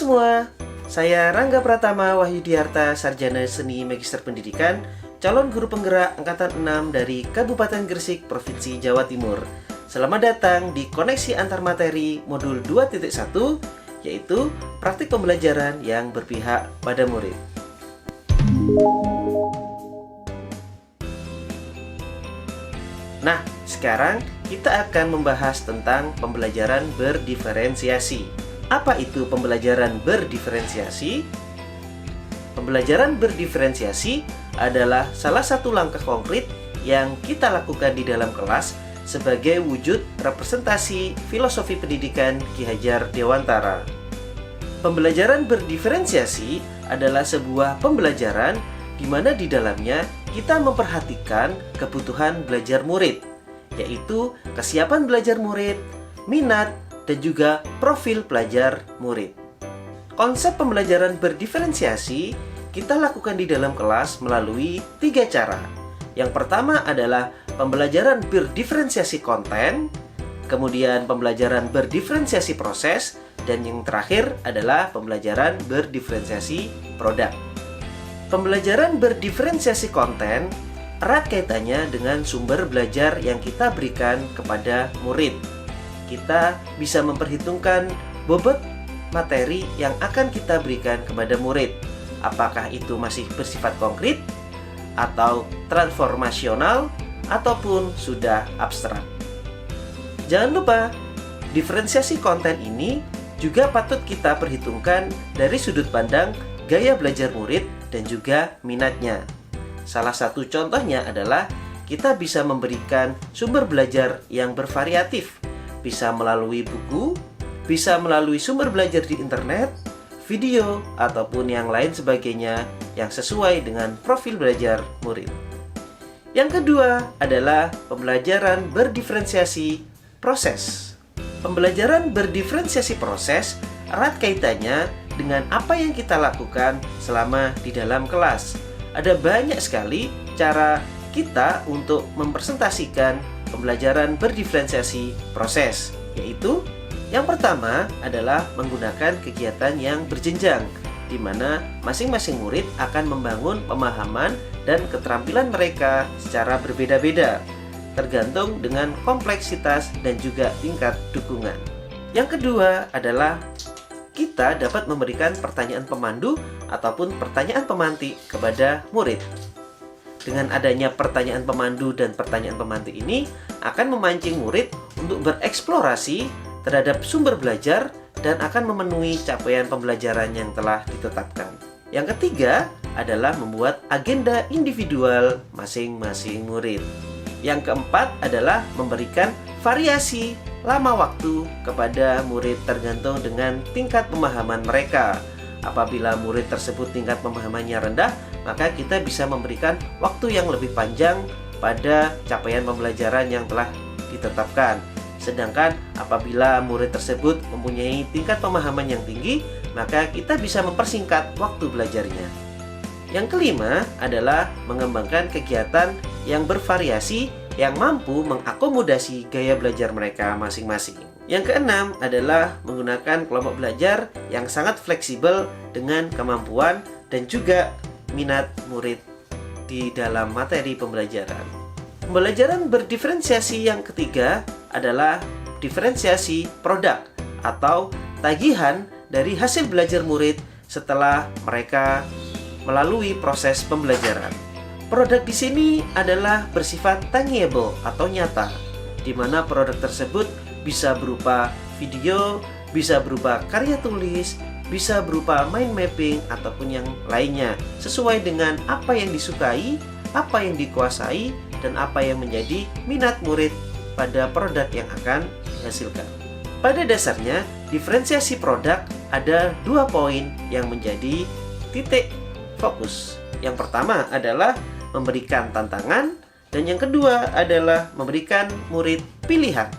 semua, saya Rangga Pratama Wahyudiarta, Sarjana Seni Magister Pendidikan, calon guru penggerak Angkatan 6 dari Kabupaten Gresik, Provinsi Jawa Timur. Selamat datang di Koneksi Antar Materi Modul 2.1, yaitu praktik pembelajaran yang berpihak pada murid. Nah, sekarang kita akan membahas tentang pembelajaran berdiferensiasi. Apa itu pembelajaran berdiferensiasi? Pembelajaran berdiferensiasi adalah salah satu langkah konkret yang kita lakukan di dalam kelas sebagai wujud representasi filosofi pendidikan Ki Hajar Dewantara. Pembelajaran berdiferensiasi adalah sebuah pembelajaran di mana di dalamnya kita memperhatikan kebutuhan belajar murid, yaitu kesiapan belajar murid, minat, dan juga profil pelajar murid. Konsep pembelajaran berdiferensiasi kita lakukan di dalam kelas melalui 3 cara. Yang pertama adalah pembelajaran berdiferensiasi konten, kemudian pembelajaran berdiferensiasi proses, dan yang terakhir adalah pembelajaran berdiferensiasi produk. Pembelajaran berdiferensiasi konten erat kaitannya dengan sumber belajar yang kita berikan kepada murid. Kita bisa memperhitungkan bobot materi yang akan kita berikan kepada murid. Apakah itu masih bersifat konkret, atau transformasional, ataupun sudah abstrak. Jangan lupa, diferensiasi konten ini juga patut kita perhitungkan dari sudut pandang gaya belajar murid dan juga minatnya. Salah satu contohnya adalah kita bisa memberikan sumber belajar yang bervariatif, bisa melalui buku, bisa melalui sumber belajar di internet, video, ataupun yang lain sebagainya yang sesuai dengan profil belajar murid. Yang kedua adalah pembelajaran berdiferensiasi proses. Pembelajaran berdiferensiasi proses erat kaitannya dengan apa yang kita lakukan selama di dalam kelas. Ada banyak sekali cara kita untuk mempresentasikan pembelajaran berdiferensiasi proses, yaitu yang pertama adalah menggunakan kegiatan yang berjenjang, di mana masing-masing murid akan membangun pemahaman dan keterampilan mereka secara berbeda-beda, tergantung dengan kompleksitas dan juga tingkat dukungan. Yang kedua adalah kita dapat memberikan pertanyaan pemandu ataupun pertanyaan pemantik kepada murid. Dengan adanya pertanyaan pemandu dan pertanyaan pemantik ini akan memancing murid untuk bereksplorasi terhadap sumber belajar dan akan memenuhi capaian pembelajaran yang telah ditetapkan. Yang ketiga adalah membuat agenda individual masing-masing murid. Yang keempat adalah memberikan variasi lama waktu kepada murid tergantung dengan tingkat pemahaman mereka. Apabila murid tersebut tingkat pemahamannya rendah, maka kita bisa memberikan waktu yang lebih panjang pada capaian pembelajaran yang telah ditetapkan. Sedangkan apabila murid tersebut mempunyai tingkat pemahaman yang tinggi, maka kita bisa mempersingkat waktu belajarnya. Yang kelima adalah mengembangkan kegiatan yang bervariasi yang mampu mengakomodasi gaya belajar mereka masing-masing. Yang keenam adalah menggunakan kelompok belajar yang sangat fleksibel dengan kemampuan dan juga minat murid di dalam materi pembelajaran. Pembelajaran berdiferensiasi yang ketiga adalah diferensiasi produk atau tagihan dari hasil belajar murid setelah mereka melalui proses pembelajaran. Produk di sini adalah bersifat tangible atau nyata, di mana produk tersebut bisa berupa video, bisa berupa karya tulis, bisa berupa mind mapping ataupun yang lainnya, sesuai dengan apa yang disukai, apa yang dikuasai, dan apa yang menjadi minat murid pada produk yang akan dihasilkan. Pada dasarnya, diferensiasi produk ada 2 poin yang menjadi titik fokus. Yang pertama adalah memberikan tantangan, dan yang kedua adalah memberikan murid pilihan.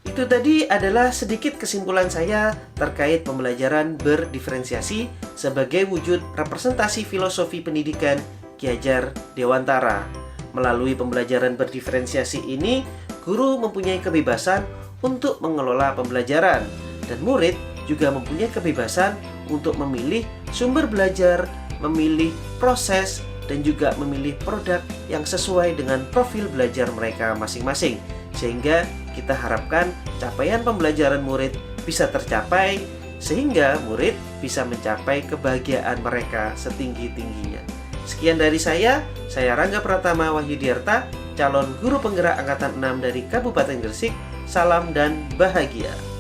Itu tadi adalah sedikit kesimpulan saya terkait pembelajaran berdiferensiasi sebagai wujud representasi filosofi pendidikan Ki Hajar Dewantara. Melalui pembelajaran berdiferensiasi ini, guru mempunyai kebebasan untuk mengelola pembelajaran, dan murid juga mempunyai kebebasan untuk memilih sumber belajar, memilih proses, dan juga memilih produk yang sesuai dengan profil belajar mereka masing-masing. Sehingga kita harapkan capaian pembelajaran murid bisa tercapai, sehingga murid bisa mencapai kebahagiaan mereka setinggi-tingginya. Sekian dari saya Rangga Pratama Wahyudiarta, calon guru penggerak Angkatan 6 dari Kabupaten Gresik. Salam dan bahagia.